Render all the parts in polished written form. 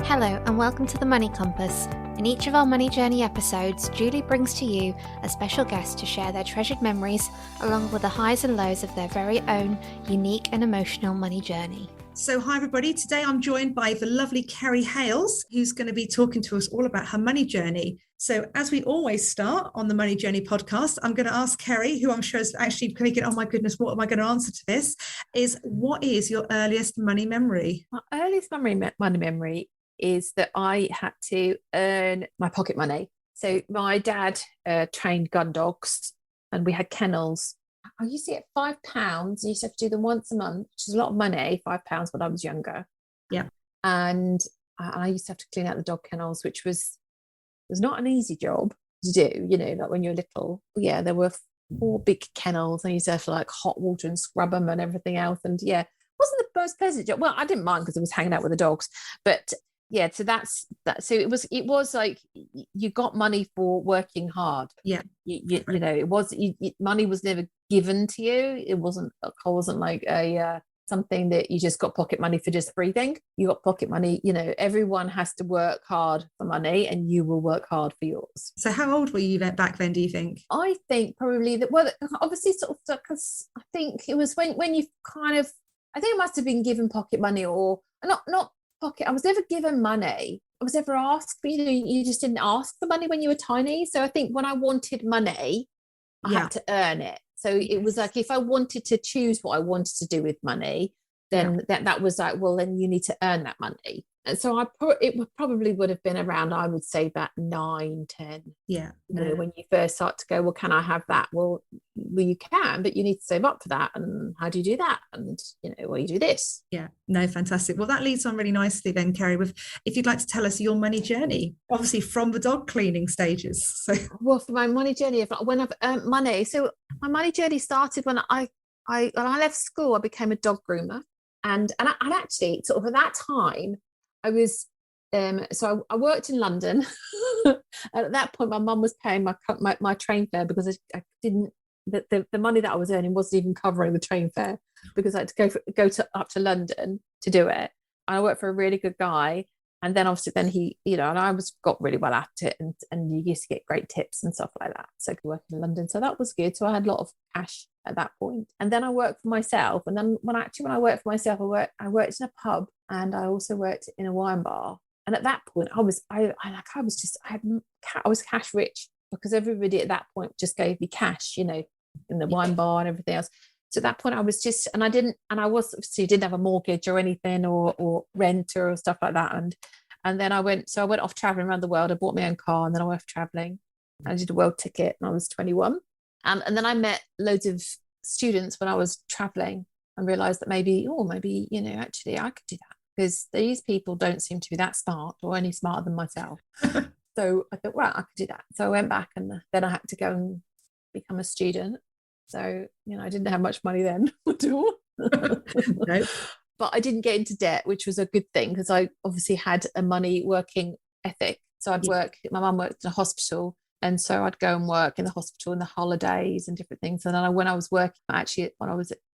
Hello and welcome to the Money Compass. In each of our Money Journey episodes, Julie brings to you a special guest to share their treasured memories along with the highs and lows of their very own unique and emotional money journey. So hi everybody, today I'm joined by the lovely Kerry Hales, who's going to be talking to us all about her money journey. So as we always start on the Money Journey podcast, I'm going to ask Kerry, who I'm sure is actually thinking, oh my goodness, what am I going to answer to this, is what is your earliest money memory? My earliest money memory is that I had to earn my pocket money. So my dad trained gun dogs and we had kennels. I used to get £5. I used to have to do them once a month, which is a lot of money, £5 when I was younger. Yeah. And I used to have to clean out the dog kennels, which was not an easy job to do, you know, like when you're little. But yeah, there were 4 big kennels. I used to have to like hot water and scrub them and everything else. And yeah, it wasn't the most pleasant job. Well, I didn't mind because I was hanging out with the dogs. But yeah, so that's that. So it was like you got money for working hard. Yeah. You know, it was money was never given to you. It wasn't like a something that you just got pocket money for just breathing. You got pocket money. You know, everyone has to work hard for money, and you will work hard for yours. So how old were you back then, do you think? I think probably that. Well, obviously, sort of, because I think it was when you kind of. I think I must have been given pocket money, or not pocket. I was never given money. I was never asked. You know, you just didn't ask for money when you were tiny. So I think when I wanted money, I had to earn it. So it was like if I wanted to choose what I wanted to do with money, then that was like, well, then you need to earn that money. And so it probably would have been around, I would say, about 9, 10. Yeah. You know, when you first start to go, well, can I have that? Well, you can, but you need to save up for that. And how do you do that? And, you know, well, you do this. Yeah, no, fantastic. Well, that leads on really nicely then, Kerry, with if you'd like to tell us your money journey, obviously from the dog cleaning stages. So, well, for my money journey, when I've earned money, so my money journey started when I left school. I became a dog groomer, and actually, sort of at that time, I was. So I worked in London. And at that point, my mum was paying my train fare because I didn't. The money that I was earning wasn't even covering the train fare because I had to go up to London to do it. And I worked for a really good guy, and then obviously he, you know, and I got really well at it, and you used to get great tips and stuff like that. So I could work in London, so that was good. So I had a lot of cash at that point. And then I worked for myself, and then when I worked for myself, I worked in a pub, and I also worked in a wine bar. And at that point, I was cash rich because everybody at that point just gave me cash, you know, in the wine bar and everything else. So at that point I was just, and I didn't have a mortgage or anything or rent or stuff like that. And then I went off traveling around the world. I bought my own car, and then I went off traveling. I did a world ticket and I was 21. And then I met loads of students when I was traveling and realized that maybe, you know, actually I could do that because these people don't seem to be that smart or any smarter than myself. So I thought, well, I could do that. So I went back, and then I had to go and become a student. So, you know, I didn't have much money then at all. No. But I didn't get into debt, which was a good thing because I obviously had a money working ethic. So I'd work, my mum worked in a hospital, and so I'd go and work in the hospital in the holidays and different things. And then when I was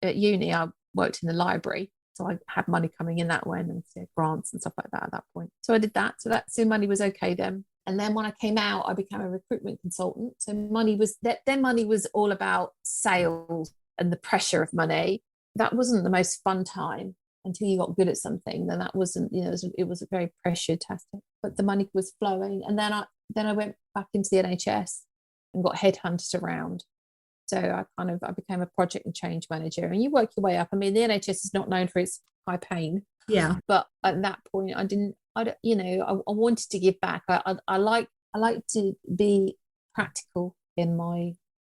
at uni, I worked in the library. So I had money coming in that way, and grants and stuff like that at that point. So I did that. So money was okay then. And then when I came out, I became a recruitment consultant. So money was all about sales and the pressure of money. That wasn't the most fun time until you got good at something. Then that wasn't, you know, it was a very pressure testing, but the money was flowing. And then I went back into the NHS and got headhunted around. So I became a project and change manager, and you work your way up. I mean, the NHS is not known for its high pain. Yeah. But at that point, I wanted to give back. I like to be practical in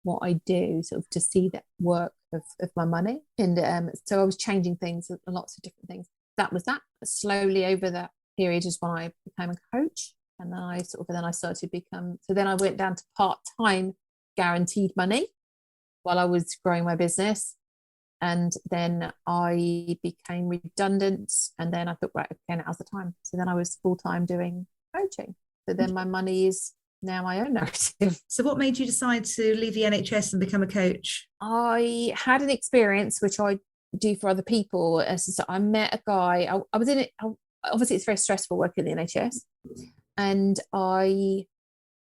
what I do, sort of to see that work of my money. And so I was changing things, lots of different things. That was that. Slowly over that period is when I became a coach. And then I started to become, so then I went down to part-time guaranteed money while I was growing my business. And then I became redundant. And then I thought, right, okay, now's the time. So then I was full-time doing coaching. So then my money is now my own narrative. So what made you decide to leave the NHS and become a coach? I had an experience which I do for other people. So I met a guy. I was in it. obviously it's very stressful working in the NHS, and I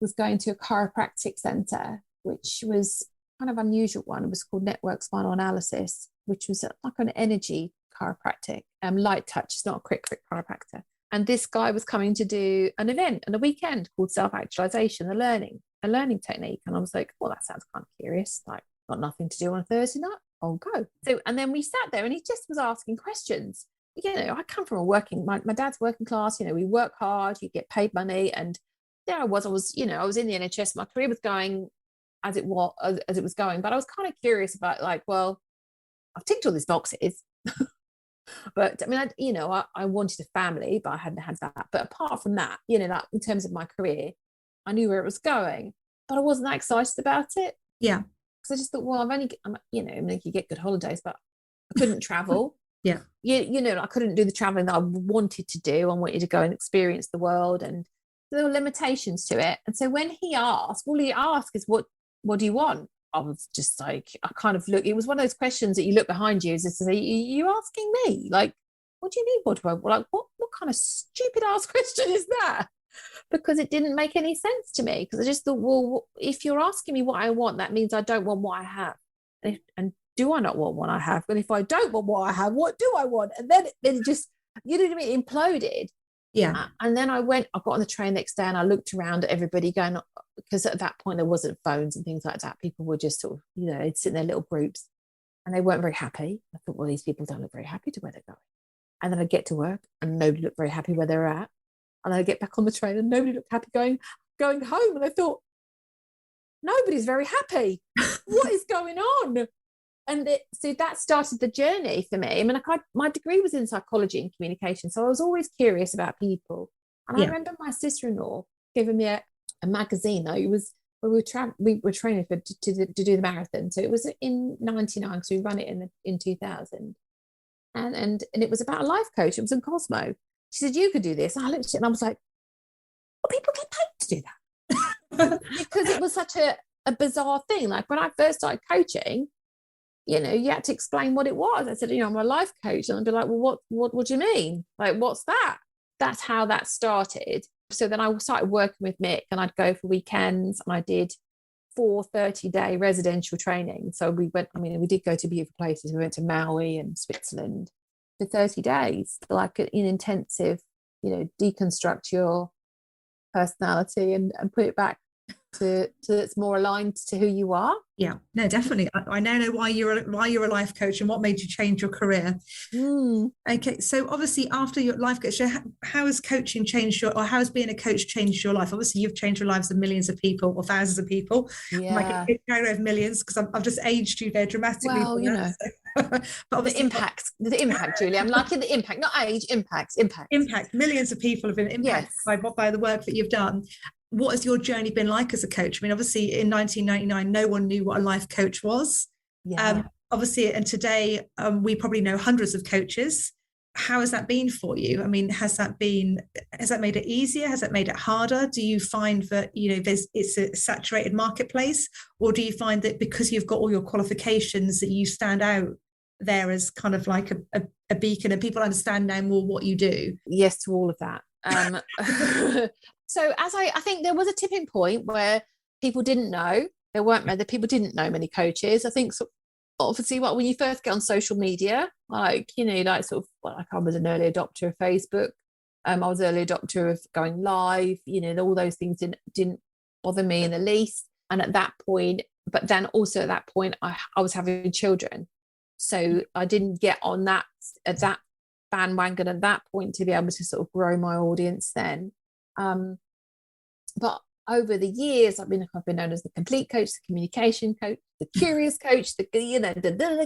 was going to a chiropractic centre, which was kind of unusual one. It was called Network Spinal Analysis, which was like an energy chiropractic, light touch. It's not a quick chiropractor. And this guy was coming to do an event on a weekend called self-actualization, a learning technique. And I was like, well, that sounds kind of curious. Like, got nothing to do on a Thursday night, I'll go. So, and then we sat there and he just was asking questions. You know, I come from my dad's working class, you know, we work hard, you get paid money. And there I was in the NHS, my career was going as it was going, but I was kind of curious about, like, well, I've ticked all these boxes. But I mean, I wanted a family, but I hadn't had that. But apart from that, like in terms of my career, I knew where it was going, but I wasn't that excited about it. Yeah. Because I just thought, well, you get good holidays, but I couldn't travel. Yeah. I couldn't do the traveling that I wanted to do. I wanted to go and experience the world, and there were limitations to it. And so when he asked, all he asked is, what do you want? I was just like, I kind of look, it was one of those questions that you look behind you, is just to say, you asking me? Like, what do you mean? What do I want? Like, what kind of stupid ass question is that? Because it didn't make any sense to me. Because I just thought, well, if you're asking me what I want, that means I don't want what I have. And do I not want what I have? And if I don't want what I have, what do I want? And then it just, imploded. Yeah. And then I got on the train next day and I looked around at everybody going, because at that point there wasn't phones and things like that. People were just sort of, they'd sit in their little groups and they weren't very happy. I thought, well, these people don't look very happy to where they're going. And then I get to work and nobody looked very happy where they're at. And I get back on the train and nobody looked happy going home. And I thought, nobody's very happy. What is going on? And so that started the journey for me. I mean, my degree was in psychology and communication, so I was always curious about people. And I remember my sister-in-law giving me a magazine. Though it was when we were training to do the marathon. So it was in '99, because we ran it in 2000, and it was about a life coach. It was in Cosmo. She said, you could do this. And I looked at it and I was like, well, people get paid to do that. Because it was such a bizarre thing. Like when I first started coaching, you had to explain what it was. I said, I'm a life coach. And I'd be like, well, what do you mean? Like, what's that? That's how that started. So then I started working with Mick, and I'd go for weekends, and I did 4 30-day residential training. So we did go to beautiful places. We went to Maui and Switzerland for 30 days, like an intensive, deconstruct your personality and put it back to it's more aligned to who you are. Yeah, no, definitely. I now know why you're a life coach and what made you change your career. Okay, so obviously after your life coach, how has coaching changed or how has being a coach changed your life? Obviously you've changed the lives of millions of people or thousands of people. Yeah, I of millions, because I've just aged you there dramatically. Well, but the impact, Julie. I'm liking the impact, not age. Impact. Millions of people have been impacted by the work that you've done. What has your journey been like as a coach? I mean, obviously in 1999, no one knew what a life coach was. Yeah. Obviously, and today we probably know hundreds of coaches. How has that been for you? I mean, has that made it easier? Has that made it harder? Do you find that, it's a saturated marketplace, or do you find that because you've got all your qualifications that you stand out there as kind of like a beacon and people understand now more what you do? Yes to all of that. So I think there was a tipping point where people didn't know. People didn't know many coaches. I think obviously when you first get on social media, I was an early adopter of Facebook. I was an early adopter of going live, all those things didn't bother me in the least. And at that point, but then also at that point, I was having children. So I didn't get on that bandwagon at that point to be able to sort of grow my audience then. But over the years, I've been known as the complete coach, the communication coach, the curious coach, the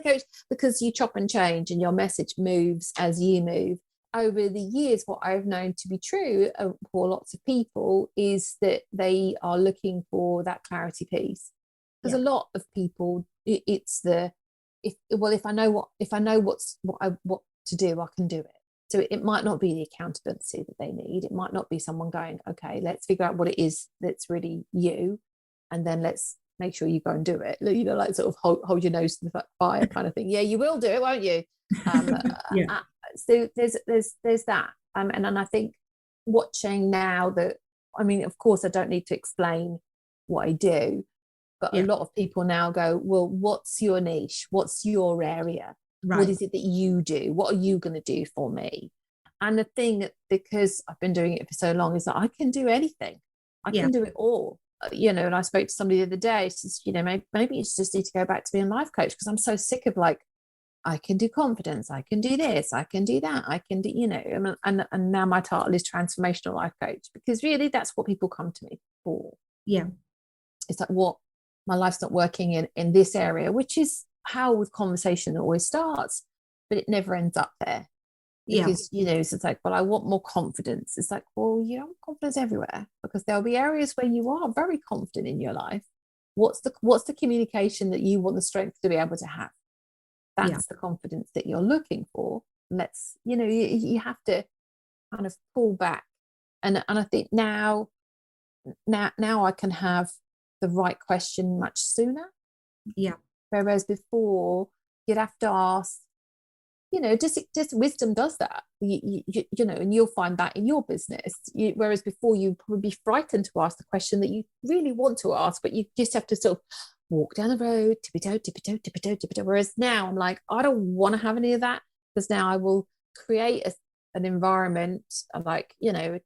coach, because you chop and change and your message moves as you move. Over the years, what I've known to be true for lots of people is that they are looking for that clarity piece. Because a lot of people, if I know what to do, I can do it. So it might not be the accountability that they need. It might not be someone going, okay, let's figure out what it is that's really you, and then let's make sure you go and do it. Like sort of hold your nose to the fire kind of thing. Yeah, you will do it, won't you? So there's that. And then I think watching now that, I mean, of course, I don't need to explain what I do, but a lot of people now go, well, what's your niche? What's your area? Right. What is it that you do? What are you going to do for me? And the thing, because I've been doing it for so long, is that I can do anything. I can do it all. And I spoke to somebody the other day, she says, maybe you just need to go back to being a life coach, because I'm so sick of like, I can do confidence, I can do this, I can do that, I can do, and now my title is transformational life coach, because really that's what people come to me for. Yeah. It's like, what, my life's not working in this area, which is how with conversation it always starts, but it never ends up there. Because so it's like, well, I want more confidence. It's like, well, you don't want confidence everywhere, because there'll be areas where you are very confident in your life. What's the communication that you want the strength to be able to have? That's the confidence that you're looking for. Let's, you have to kind of pull back, and I think now I can have the right question much sooner. Yeah. Whereas before you'd have to ask, just wisdom does that, and you'll find that in your business. Whereas before you would be frightened to ask the question that you really want to ask, but you just have to sort of walk down the road, tippy-toe, tippy-toe, tippy-toe, tippy-toe. Whereas now I'm like, I don't want to have any of that, because now I will create an environment, like, a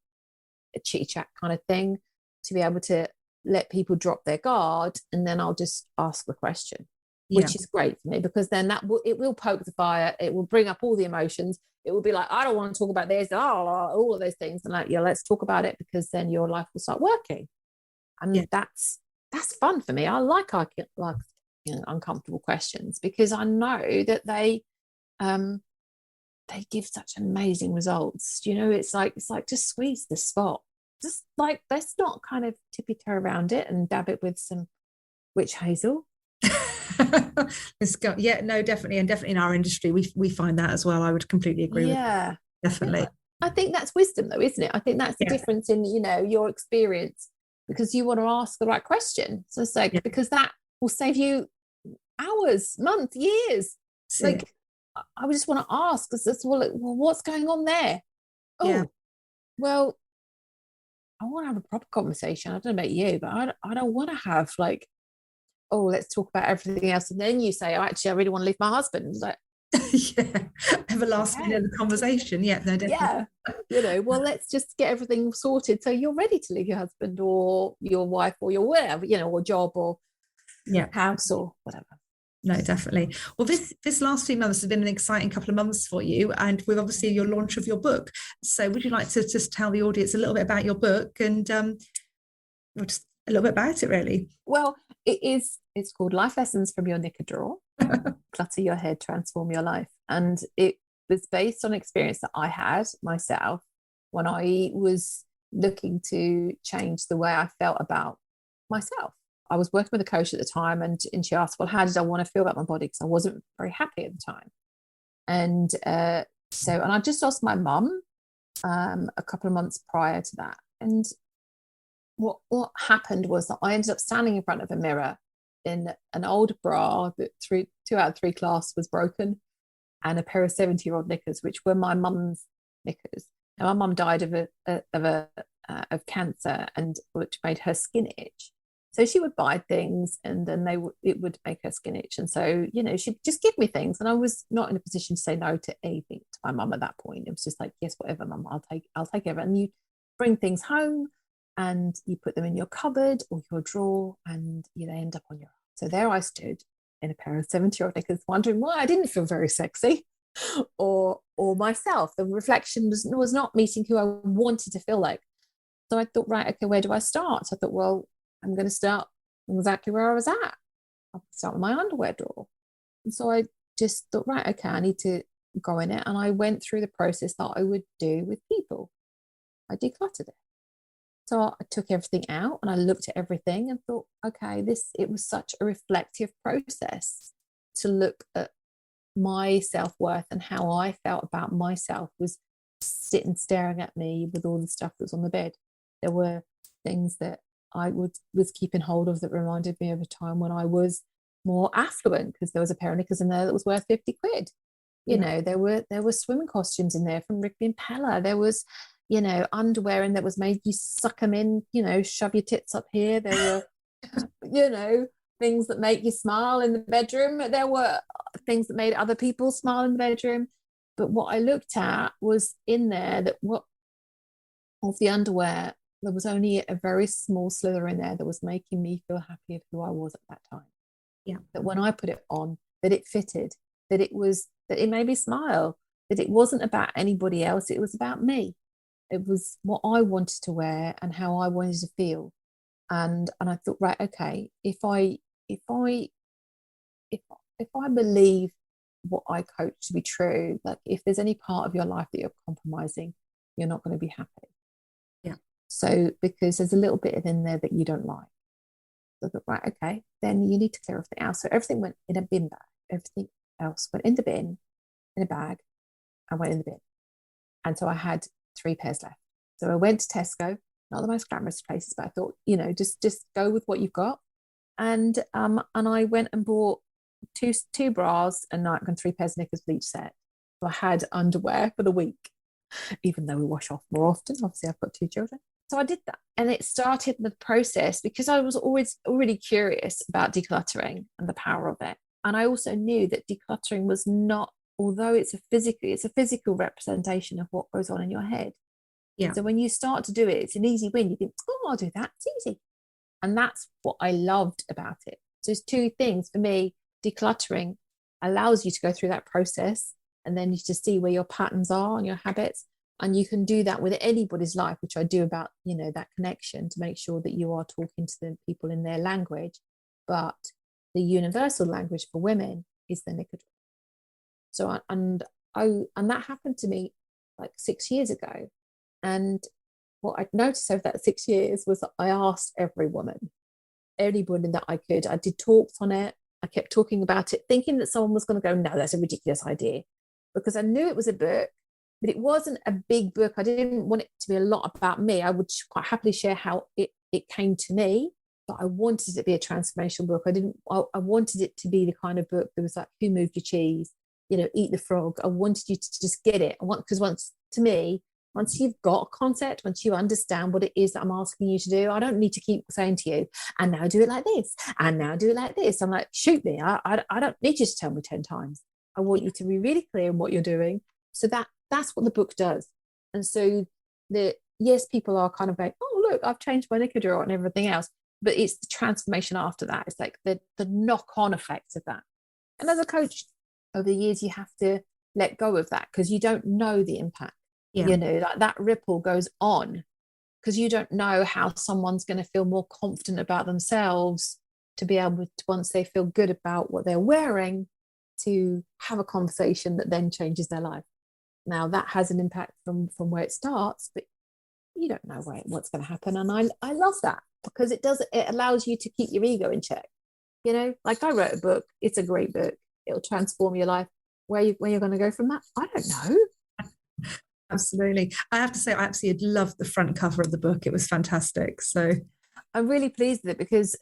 chit-chat kind of thing, to be able to let people drop their guard, and then I'll just ask the question. Which is great for me, because then it will poke the fire. It will bring up all the emotions. It will be like, I don't want to talk about this, all of those things. And like, let's talk about it, because then your life will start working. And that's fun for me. I like uncomfortable questions, because I know that they give such amazing results. It's like just squeeze the spot. Just like, let's not kind of tippy-toe around it and dab it with some witch hazel. Definitely, and definitely in our industry we find that as well. I would completely agree with that. Definitely. I think that's wisdom, though, isn't it? I think that's the difference in your experience, because you want to ask the right question. So it's like, because that will save you hours, months, years. Like, I would just want to ask, because that's, well, what's going on there? Well, I want to have a proper conversation. I don't know about you, but I don't want to have like, oh, let's talk about everything else, and then you say, oh, actually, I really want to leave my husband. It's like, everlasting in the conversation. Well, let's just get everything sorted so you're ready to leave your husband or your wife or your whatever, or job or house or whatever. No, definitely. Well, this last few months has been an exciting couple of months for you, and with obviously your launch of your book. So would you like to just tell the audience a little bit about your book, and just a little bit about it, really? Well, it's called Life Lessons from Your Knicker Drawer. Clutter your head, transform your life. And it was based on experience that I had myself when I was looking to change the way I felt about myself. I was working with a coach at the time, and she asked, well, how did I want to feel about my body? Because I wasn't very happy at the time. And and I just asked my mum a couple of months prior to that. And what happened was that I ended up standing in front of a mirror in an old bra that 2 out of 3 clasps was broken, and a pair of 70-year-old knickers, which were my mum's knickers. Now, my mum died of cancer, and which made her skin itch. So she would buy things, and then it would make her skin itch. And so, she'd just give me things, and I was not in a position to say no to anything to my mum at that point. It was just like, yes, whatever, mum, I'll take it. And you bring things home, and you put them in your cupboard or your drawer, and they end up on your arm. So there I stood in a pair of 70-year-old knickers, wondering why I didn't feel very sexy or myself. The reflection was not meeting who I wanted to feel like. So I thought, right, okay, where do I start? So I thought, well, I'm going to start exactly where I was at. I'll start with my underwear drawer. And so I just thought, right, okay, I need to go in it. And I went through the process that I would do with people. I decluttered it. So I took everything out and I looked at everything and thought, okay, it was such a reflective process to look at my self-worth, and how I felt about myself was sitting staring at me with all the stuff that was on the bed. There were things that I was keeping hold of that reminded me of a time when I was more affluent, because there was a pair of knickers in there that was worth 50 quid. You know, there were swimming costumes in there from Rigby and Pella. There was, you know, underwear in that was made you suck them in, you know, shove your tits up here. There were, you know, things that make you smile in the bedroom. There were things that made other people smile in the bedroom. But what I looked at was in there that what of the underwear, there was only a very small slither in there that was making me feel happy of who I was at that time. Yeah. That when I put it on, that it fitted, that it made me smile, that it wasn't about anybody else. It was about me. It was what I wanted to wear and how I wanted to feel. And I thought, right, okay, if I believe what I coach to be true, like if there's any part of your life that you're compromising, you're not going to be happy. Yeah. So because there's a little bit in there that you don't like. So I thought, right, okay, then you need to clear everything out. So everything went in a bin bag. Everything else went in the bin, in a bag, and went in the bin. And so I had 3 pairs left. So I went to Tesco, not the most glamorous places, but I thought, you know, just go with what you've got. And I went and bought two bras and 3 pairs of knickers for each set. So I had underwear for the week, even though we wash off more often. Obviously, I've got 2 children. So I did that. And it started the process because I was always already curious about decluttering and the power of it. And I also knew that decluttering was not, although it's a physical representation of what goes on in your head. Yeah. So when you start to do it, it's an easy win. You think, oh, I'll do that. It's easy. And that's what I loved about it. So there's 2 things for me. Decluttering allows you to go through that process and then you just see where your patterns are and your habits. And you can do that with anybody's life, which I do about, you know, that connection to make sure that you are talking to the people in their language. But the universal language for women is the knicker. So, and that happened to me like 6 years ago. And what I'd noticed over that 6 years was that I asked every woman that I could. I did talks on it. I kept talking about it, thinking that someone was going to go, no, that's a ridiculous idea. Because I knew it was a book, but it wasn't a big book. I didn't want it to be a lot about me. I would quite happily share how it came to me, but I wanted it to be a transformational book. I wanted it to be the kind of book that was like, who moved your cheese? You know, eat the frog. I wanted you to just get it. Because once you've got a concept, once you understand what it is that I'm asking you to do, I don't need to keep saying to you, and now do it like this, and now do it like this. I'm like, shoot me. I don't need you to tell me 10 times. I want you to be really clear in what you're doing. So that's what the book does. And so yes, people are kind of going, oh, look, I've changed my knicker drawer and everything else. But it's the transformation after that. It's like the knock-on effects of that. And as a coach, over the years, you have to let go of that because you don't know the impact. Yeah. You know, like that ripple goes on because you don't know how someone's going to feel more confident about themselves to be able to, once they feel good about what they're wearing, to have a conversation that then changes their life. Now that has an impact from where it starts, but you don't know what's going to happen. And I love that because it allows you to keep your ego in check. You know, like I wrote a book. It's a great book. It'll transform your life. Where you're going to go from that, I don't know. Absolutely. I have to say, I absolutely loved the front cover of the book. It was fantastic. So I'm really pleased with it because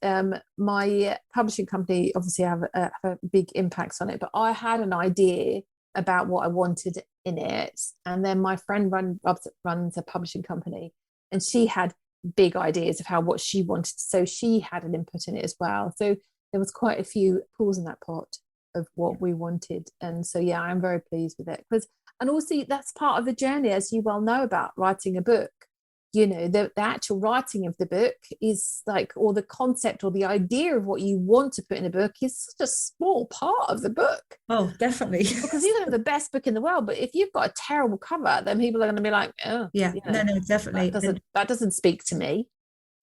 my publishing company obviously have a big impact on it, but I had an idea about what I wanted in it. And then my friend runs a publishing company and she had big ideas of what she wanted. So she had an input in it as well. So there was quite a few pools in that pot of what we wanted. And so, yeah, I'm very pleased with it and also that's part of the journey, as you well know, about writing a book. You know, the actual writing of the book is like, or the concept or the idea of what you want to put in a book is such a small part of the book. Oh, definitely. Because you can have the best book in the world, but if you've got a terrible cover, then people are going to be like, oh, yeah, you know, no, definitely. That doesn't speak to me.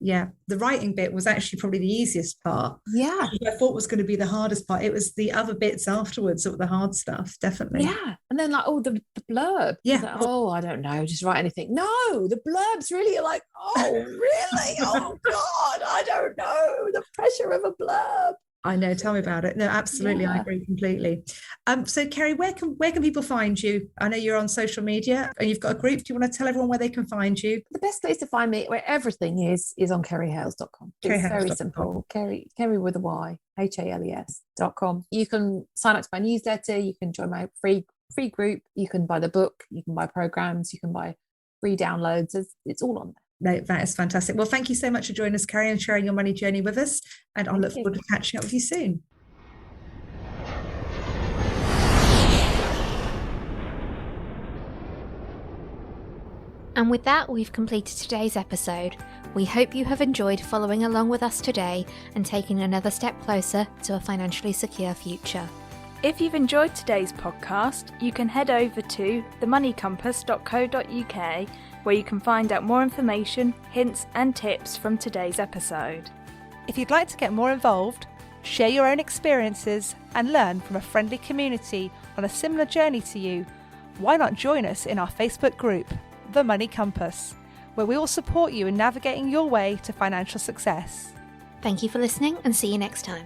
Yeah, the writing bit was actually probably the easiest part. Yeah. I thought was going to be the hardest part. It was the other bits afterwards that were the hard stuff, definitely. Yeah. And then like, the blurb. Yeah. Like, oh, I don't know, just write anything. No, the blurbs really are like, oh, really? Oh, God, I don't know. The pressure of a blurb. I know. Tell me about it. No, absolutely. Yeah. I agree completely. So Kerry, where can people find you? I know you're on social media and you've got a group. Do you want to tell everyone where they can find you? The best place to find me, where everything is on kerryhales.com. It's very simple. Kerry with a Y, HALES.com. You can sign up to my newsletter. You can join my free free group. You can buy the book, you can buy programs, you can buy free downloads. It's all on there. No, that is fantastic. Well, thank you so much for joining us, Kerry, and sharing your money journey with us. And I'll look forward to catching up with you soon. And with that, we've completed today's episode. We hope you have enjoyed following along with us today and taking another step closer to a financially secure future. If you've enjoyed today's podcast, you can head over to themoneycompass.co.uk where you can find out more information, hints and tips from today's episode. If you'd like to get more involved, share your own experiences and learn from a friendly community on a similar journey to you, why not join us in our Facebook group, The Money Compass, where we will support you in navigating your way to financial success. Thank you for listening and see you next time.